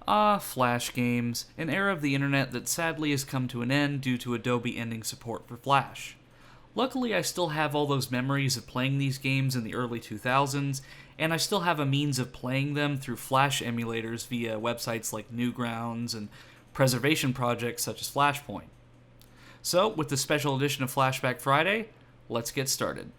Ah, Flash games, an era of the internet that sadly has come to an end due to Adobe ending support for Flash. Luckily, I still have all those memories of playing these games in the early 2000s, and I still have a means of playing them through Flash emulators via websites like Newgrounds and preservation projects such as Flashpoint. So, with the special edition of Flashback Friday, let's get started.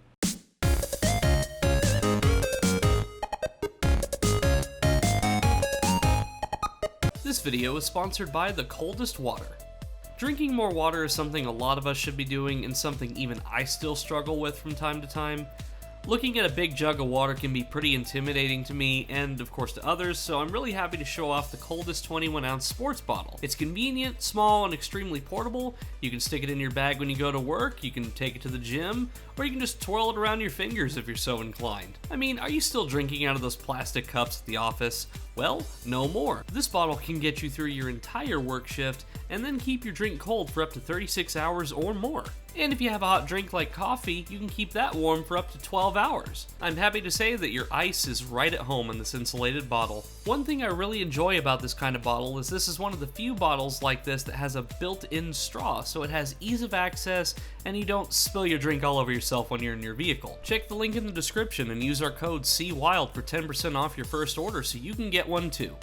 This video is sponsored by the coldest water. Drinking more water is something a lot of us should be doing, and something even I still struggle with from time to time. Looking at a big jug of water can be pretty intimidating to me, and of course to others, so I'm really happy to show off the coldest 21-ounce sports bottle. It's convenient, small, and extremely portable. You can stick it in your bag when you go to work, you can take it to the gym, or you can just twirl it around your fingers if you're so inclined. I mean, are you still drinking out of those plastic cups at the office? Well, no more. This bottle can get you through your entire work shift, and then keep your drink cold for up to 36 hours or more. And if you have a hot drink like coffee, you can keep that warm for up to 12 hours. I'm happy to say that your ice is right at home in this insulated bottle. One thing I really enjoy about this kind of bottle is this is one of the few bottles like this that has a built-in straw, so it has ease of access and you don't spill your drink all over yourself when you're in your vehicle. Check the link in the description and use our code CWILD for 10% off your first order so you can get one too.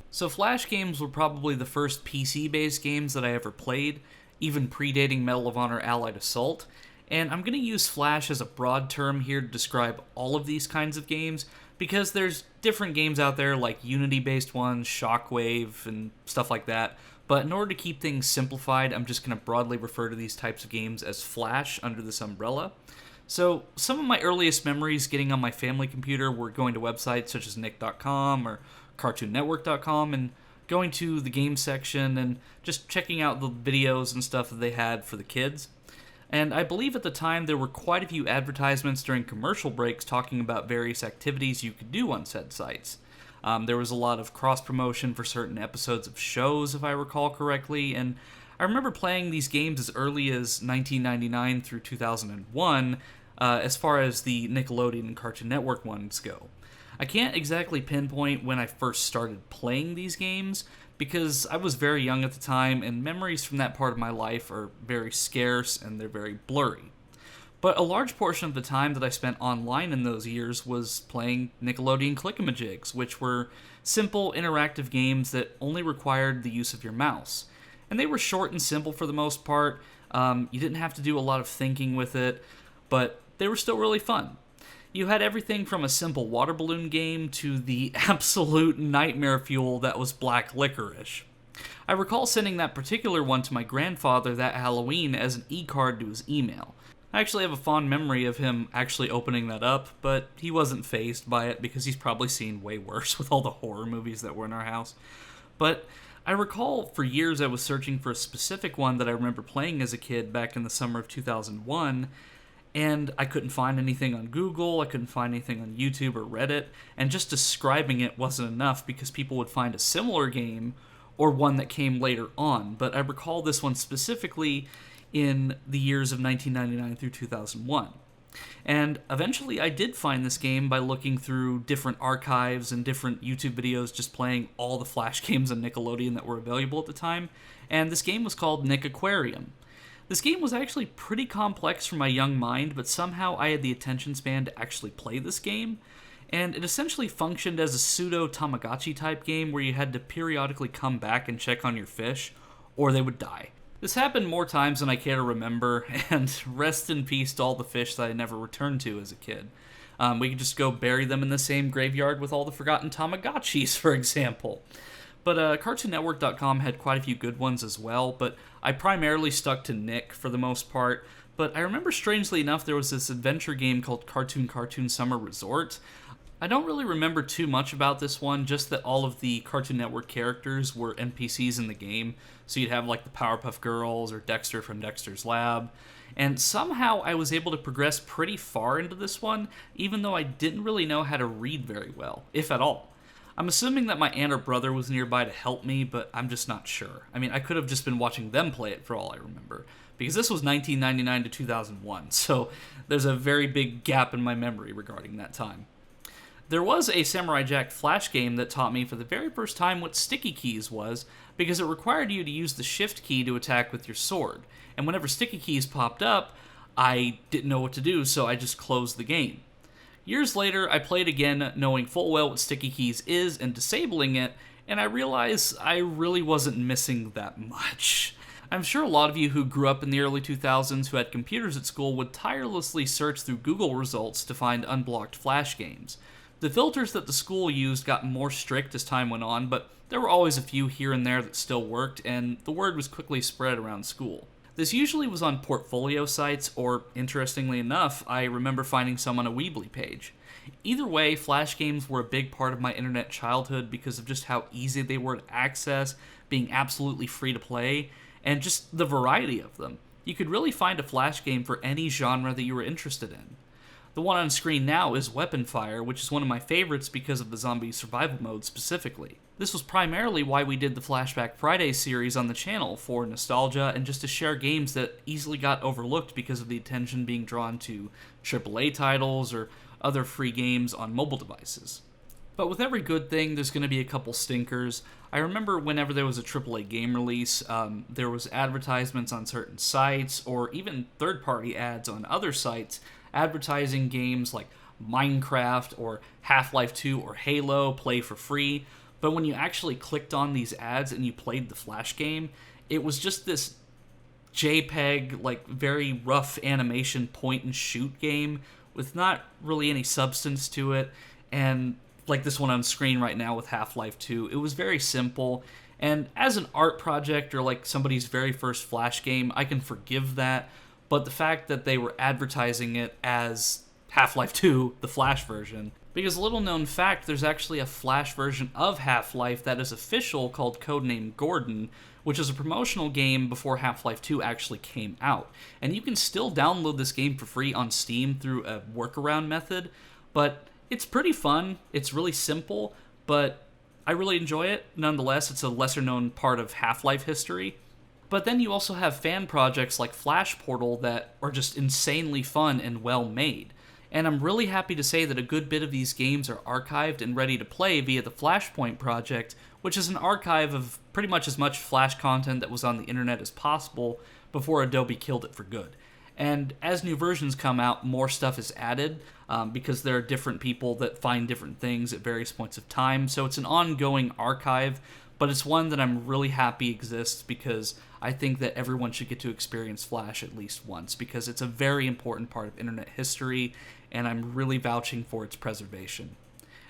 So Flash games were probably the first PC-based games that I ever played, even predating Medal of Honor Allied Assault, and I'm going to use Flash as a broad term here to describe all of these kinds of games, because there's different games out there like Unity-based ones, Shockwave, and stuff like that, but in order to keep things simplified, I'm just going to broadly refer to these types of games as Flash under this umbrella. So, some of my earliest memories getting on my family computer were going to websites such as nick.com or cartoonnetwork.com and going to the game section and just checking out the videos and stuff that they had for the kids. And I believe at the time there were quite a few advertisements during commercial breaks talking about various activities you could do on said sites. There was a lot of cross-promotion for certain episodes of shows, if I recall correctly, and I remember playing these games as early as 1999 through 2001, as far as the Nickelodeon and Cartoon Network ones go. I can't exactly pinpoint when I first started playing these games, because I was very young at the time, and memories from that part of my life are very scarce and they're very blurry. But a large portion of the time that I spent online in those years was playing Nickelodeon Click-a-Majigs, which were simple, interactive games that only required the use of your mouse. And they were short and simple for the most part. You didn't have to do a lot of thinking with it, but they were still really fun. You had everything from a simple water balloon game to the absolute nightmare fuel that was black licorice. I recall sending that particular one to my grandfather that Halloween as an e-card to his email. I actually have a fond memory of him actually opening that up, but he wasn't fazed by it because he's probably seen way worse with all the horror movies that were in our house. But I recall for years I was searching for a specific one that I remember playing as a kid back in the summer of 2001, and I couldn't find anything on Google, I couldn't find anything on YouTube or Reddit, and just describing it wasn't enough because people would find a similar game or one that came later on. But I recall this one specifically in the years of 1999 through 2001. And eventually I did find this game by looking through different archives and different YouTube videos just playing all the Flash games on Nickelodeon that were available at the time, and this game was called Nick Aquarium. This game was actually pretty complex for my young mind, but somehow I had the attention span to actually play this game, and it essentially functioned as a pseudo-Tamagotchi type game where you had to periodically come back and check on your fish, or they would die. This happened more times than I care to remember, and rest in peace to all the fish that I never returned to as a kid. We could just go bury them in the same graveyard with all the forgotten Tamagotchis, for example. But CartoonNetwork.com had quite a few good ones as well, but I primarily stuck to Nick for the most part. But I remember, strangely enough, there was this adventure game called Cartoon Summer Resort. I don't really remember too much about this one, just that all of the Cartoon Network characters were NPCs in the game. So you'd have like the Powerpuff Girls or Dexter from Dexter's Lab. And somehow I was able to progress pretty far into this one, even though I didn't really know how to read very well, if at all. I'm assuming that my aunt or brother was nearby to help me, but I'm just not sure. I mean, I could have just been watching them play it for all I remember, because this was 1999 to 2001, so there's a very big gap in my memory regarding that time. There was a Samurai Jack Flash game that taught me for the very first time what sticky keys was, because it required you to use the shift key to attack with your sword. And whenever sticky keys popped up, I didn't know what to do, so I just closed the game. Years later, I played again knowing full well what sticky keys is and disabling it, and I realized I really wasn't missing that much. I'm sure a lot of you who grew up in the early 2000s who had computers at school would tirelessly search through Google results to find unblocked Flash games. The filters that the school used got more strict as time went on, but there were always a few here and there that still worked, and the word was quickly spread around school. This usually was on portfolio sites, or, interestingly enough, I remember finding some on a Weebly page. Either way, Flash games were a big part of my internet childhood because of just how easy they were to access, being absolutely free to play, and just the variety of them. You could really find a Flash game for any genre that you were interested in. The one on screen now is Weapon Fire, which is one of my favorites because of the zombie survival mode specifically. This was primarily why we did the Flashback Friday series on the channel, for nostalgia and just to share games that easily got overlooked because of the attention being drawn to AAA titles or other free games on mobile devices. But with every good thing, there's going to be a couple stinkers. I remember whenever there was a AAA game release, there was advertisements on certain sites, or even third-party ads on other sites, advertising games like Minecraft or Half-Life 2 or Halo, play for free. But when you actually clicked on these ads and you played the Flash game, it was just this JPEG, like very rough animation point-and-shoot game with not really any substance to it, and like this one on screen right now with Half-Life 2, it was very simple, and as an art project or like somebody's very first Flash game, I can forgive that, but the fact that they were advertising it as Half-Life 2, the Flash version, because a little known fact, there's actually a Flash version of Half-Life that is official called Codename Gordon, which is a promotional game before Half-Life 2 actually came out. And you can still download this game for free on Steam through a workaround method, but it's pretty fun, it's really simple, but I really enjoy it. Nonetheless, it's a lesser-known part of Half-Life history. But then you also have fan projects like Flash Portal that are just insanely fun and well-made. And I'm really happy to say that a good bit of these games are archived and ready to play via the Flashpoint project, which is an archive of pretty much as much Flash content that was on the internet as possible before Adobe killed it for good. And as new versions come out, more stuff is added because there are different people that find different things at various points of time. So it's an ongoing archive, but it's one that I'm really happy exists because I think that everyone should get to experience Flash at least once because it's a very important part of internet history, and I'm really vouching for its preservation.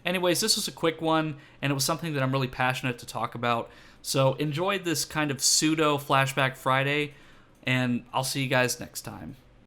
Anyways, this was a quick one, and it was something that I'm really passionate to talk about. So enjoy this kind of pseudo Flashback Friday, and I'll see you guys next time.